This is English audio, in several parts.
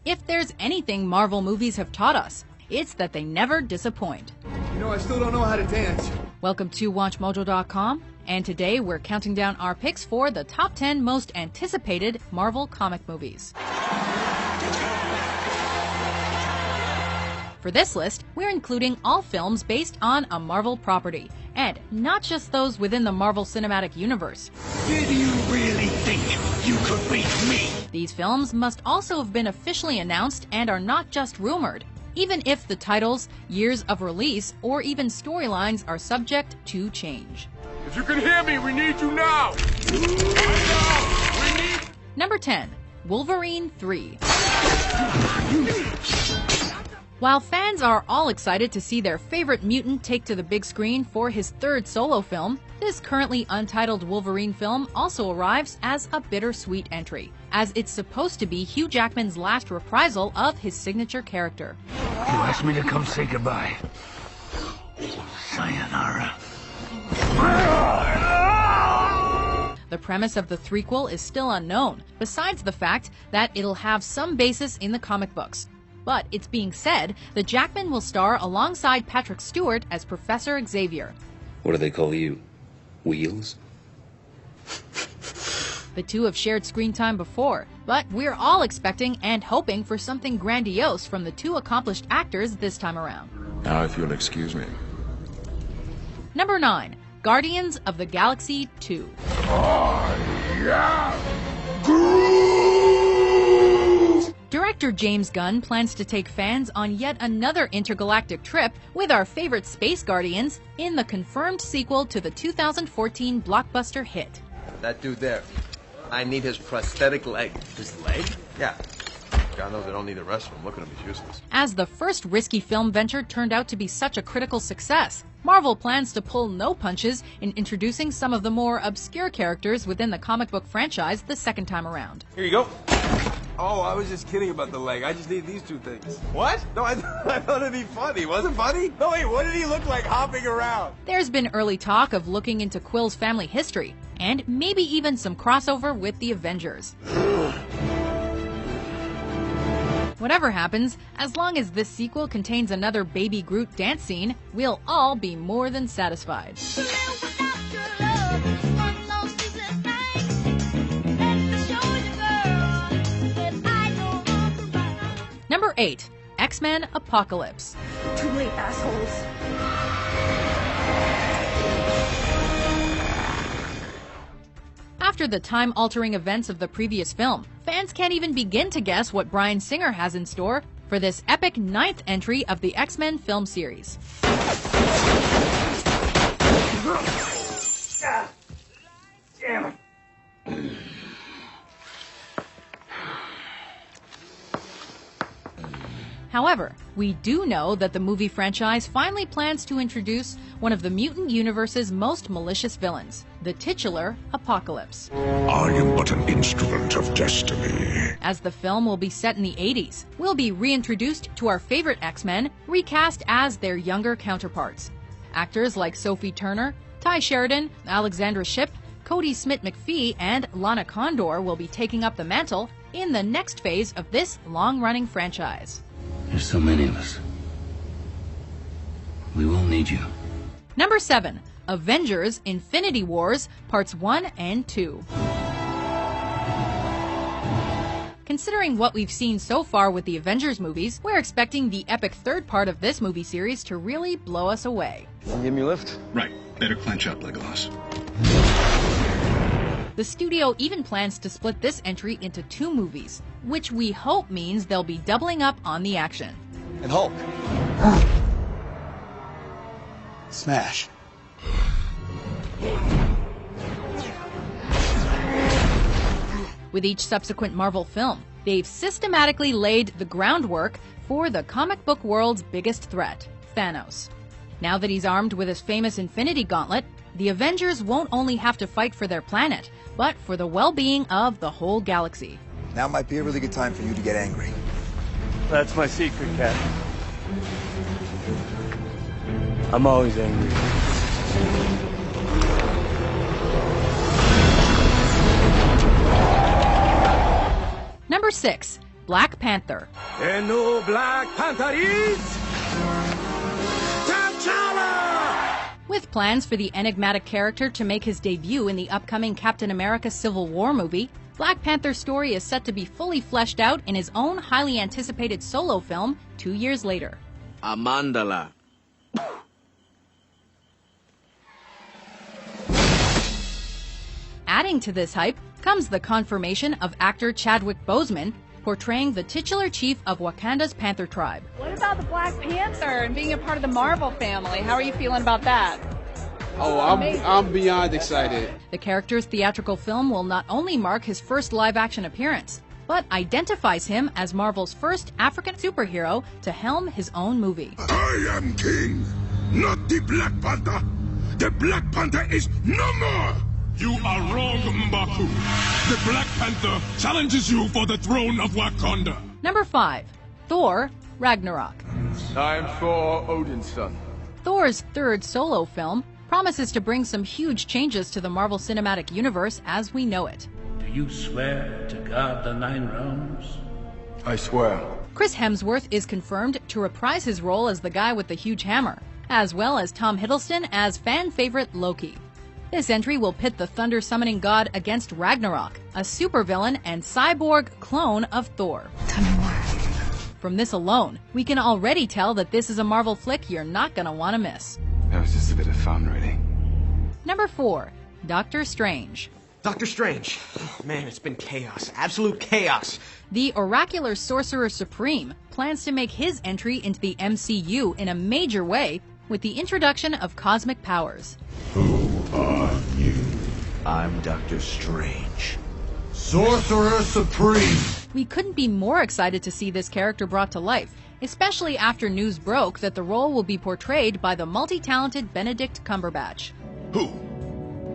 If there's anything Marvel movies have taught us, it's that they never disappoint. You know, I still don't know how to dance. Welcome to WatchMojo.com, and today we're counting down our picks for the top 10 most anticipated Marvel comic movies. For this list, we're including all films based on a Marvel property, and not just those within the Marvel Cinematic Universe. Did you really think you could beat me? These films must also have been officially announced and are not just rumored, even if the titles, years of release, or even storylines are subject to change. If you can hear me, we need you now! Number 10. Wolverine 3. While fans are all excited to see their favorite mutant take to the big screen for his third solo film, this currently untitled Wolverine film also arrives as a bittersweet entry, as it's supposed to be Hugh Jackman's last reprisal of his signature character. You asked me to come say goodbye. Sayonara. The premise of the threequel is still unknown, besides the fact that it'll have some basis in the comic books. But it's being said that Jackman will star alongside Patrick Stewart as Professor Xavier. What do they call you? Wheels? The two have shared screen time before, but we're all expecting and hoping for something grandiose from the two accomplished actors this time around. Now, if you'll excuse me. Number 9. Guardians of the Galaxy 2. Director James Gunn plans to take fans on yet another intergalactic trip with our favorite space guardians in the confirmed sequel to the 2014 blockbuster hit. That dude there, I need his prosthetic leg. His leg? Yeah. God knows I don't need the rest of him. Look at him, he's useless. As the first risky film venture turned out to be such a critical success, Marvel plans to pull no punches in introducing some of the more obscure characters within the comic book franchise the second time around. Here you go. Oh, I was just kidding about the leg. I just need these two things. What? No, I thought it'd be funny. Wasn't funny? No, wait, what did he look like hopping around? There's been early talk of looking into Quill's family history, and maybe even some crossover with the Avengers. Whatever happens, as long as this sequel contains another Baby Groot dance scene, we'll all be more than satisfied. Number 8. X-Men Apocalypse. Too late, assholes. After the time-altering events of the previous film, fans can't even begin to guess what Bryan Singer has in store for this epic 9th entry of the X-Men film series. Damn it. However, we do know that the movie franchise finally plans to introduce one of the mutant universe's most malicious villains, the titular Apocalypse. I am but an instrument of destiny. As the film will be set in the 80s, we'll be reintroduced to our favorite X-Men, recast as their younger counterparts. Actors like Sophie Turner, Ty Sheridan, Alexandra Shipp, Cody Smith-McPhee, and Lana Condor will be taking up the mantle in the next phase of this long-running franchise. There's so many of us. We will need you. Number 7. Avengers Infinity Wars Parts 1 and 2. Considering what we've seen so far with the Avengers movies, we're expecting the epic third part of this movie series to really blow us away. Give me a lift? Right. Better clench up, Legolas. The studio even plans to split this entry into 2 movies, which we hope means they'll be doubling up on the action. And Hulk. Smash. With each subsequent Marvel film, they've systematically laid the groundwork for the comic book world's biggest threat, Thanos. Now that he's armed with his famous Infinity Gauntlet, the Avengers won't only have to fight for their planet, but for the well-being of the whole galaxy. Now might be a really good time for you to get angry. That's my secret, Cat. I'm always angry. Number 6. Black Panther. And no Black Panther is T'Challa! With plans for the enigmatic character to make his debut in the upcoming Captain America Civil War movie, Black Panther's story is set to be fully fleshed out in his own highly anticipated solo film 2 years later. Amandala. Adding to this hype comes the confirmation of actor Chadwick Boseman portraying the titular chief of Wakanda's Panther tribe. What about the Black Panther and being a part of the Marvel family? How are you feeling about that? Oh, I'm beyond excited. The character's theatrical film will not only mark his first live-action appearance, but identifies him as Marvel's first African superhero to helm his own movie. I am king, not the Black Panther. The Black Panther is no more. You are wrong, M'Baku. The Black Panther challenges you for the throne of Wakanda. Number 5. Thor: Ragnarok. I am Thor, Odin's son. Thor's third solo film promises to bring some huge changes to the Marvel Cinematic Universe as we know it. Do you swear to guard the 9 realms? I swear. Chris Hemsworth is confirmed to reprise his role as the guy with the huge hammer, as well as Tom Hiddleston as fan favorite Loki. This entry will pit the thunder-summoning god against Ragnarok, a supervillain and cyborg clone of Thor. Tell me more. From this alone, we can already tell that this is a Marvel flick you're not gonna want to miss. That was just a bit of fun, really. Number 4. Doctor Strange. Doctor Strange. Man, it's been chaos. Absolute chaos. The oracular Sorcerer Supreme plans to make his entry into the MCU in a major way with the introduction of cosmic powers. Who are you? I'm Doctor Strange. Sorcerer Supreme. We couldn't be more excited to see this character brought to life, especially after news broke that the role will be portrayed by the multi-talented Benedict Cumberbatch. Who?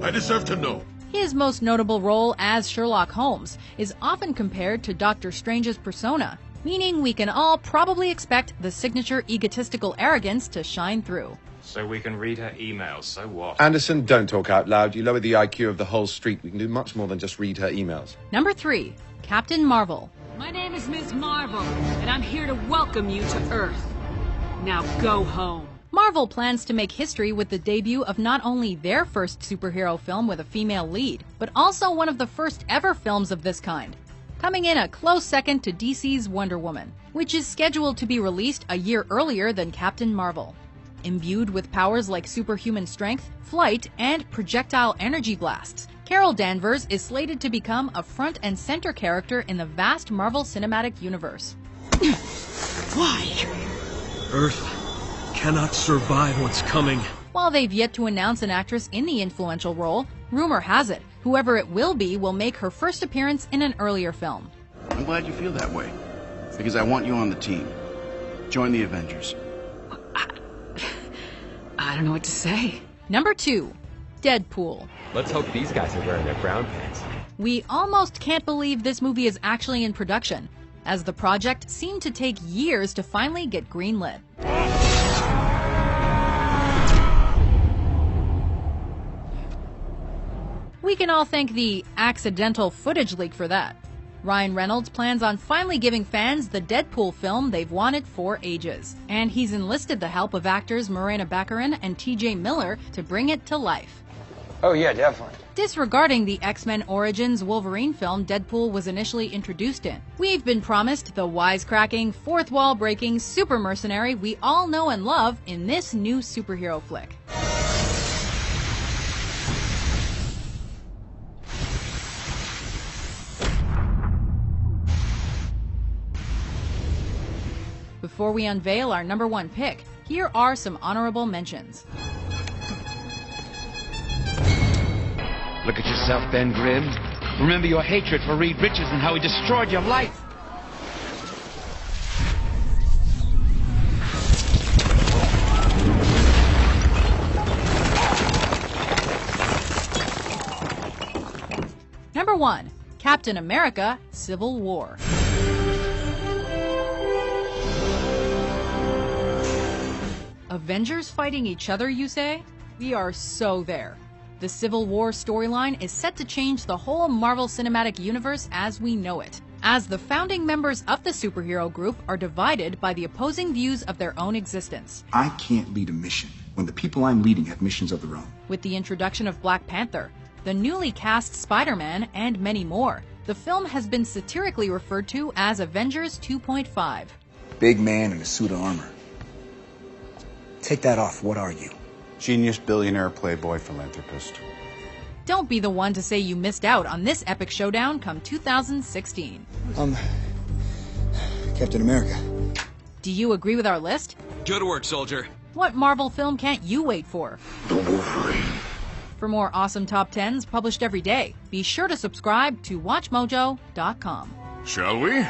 I deserve to know. His most notable role as Sherlock Holmes is often compared to Doctor Strange's persona, meaning we can all probably expect the signature egotistical arrogance to shine through. So we can read her emails, so what? Anderson, don't talk out loud. You lower the IQ of the whole street. We can do much more than just read her emails. Number 3. Captain Marvel. My name is Ms. Marvel, and I'm here to welcome you to Earth. Now go home. Marvel plans to make history with the debut of not only their first superhero film with a female lead, but also one of the first ever films of this kind, coming in a close second to DC's Wonder Woman, which is scheduled to be released a year earlier than Captain Marvel. Imbued with powers like superhuman strength, flight, and projectile energy blasts, Carol Danvers is slated to become a front and center character in the vast Marvel Cinematic Universe. Why? Earth cannot survive what's coming. While they've yet to announce an actress in the influential role, rumor has it, whoever it will be will make her first appearance in an earlier film. I'm glad you feel that way, because I want you on the team. Join the Avengers. I don't know what to say. Number 2. Deadpool. Let's hope these guys are wearing their brown pants. We almost can't believe this movie is actually in production, as the project seemed to take years to finally get greenlit. We can all thank the accidental footage leak for that. Ryan Reynolds plans on finally giving fans the Deadpool film they've wanted for ages, and he's enlisted the help of actors Morena Baccarin and TJ Miller to bring it to life. Oh yeah, definitely. Disregarding the X-Men Origins Wolverine film Deadpool was initially introduced in, we've been promised the wisecracking, fourth wall breaking super mercenary we all know and love in this new superhero flick. Before we unveil our number 1 pick, here are some honorable mentions. Look at yourself, Ben Grimm. Remember your hatred for Reed Richards and how he destroyed your life. Number 1. Captain America: Civil War. Avengers fighting each other, you say? We are so there. The Civil War storyline is set to change the whole Marvel Cinematic Universe as we know it. as the founding members of the superhero group are divided by the opposing views of their own existence. I can't lead a mission when the people I'm leading have missions of their own. With the introduction of Black Panther, the newly cast Spider-Man, and many more, the film has been satirically referred to as Avengers 2.5. Big man in a suit of armor. Take that off, what are you? Genius, billionaire, playboy, philanthropist. Don't be the one to say you missed out on this epic showdown come 2016. Captain America. Do you agree with our list? Good work, soldier. What Marvel film can't you wait for? The Wolverine. For more awesome top 10s published every day, be sure to subscribe to WatchMojo.com. Shall we?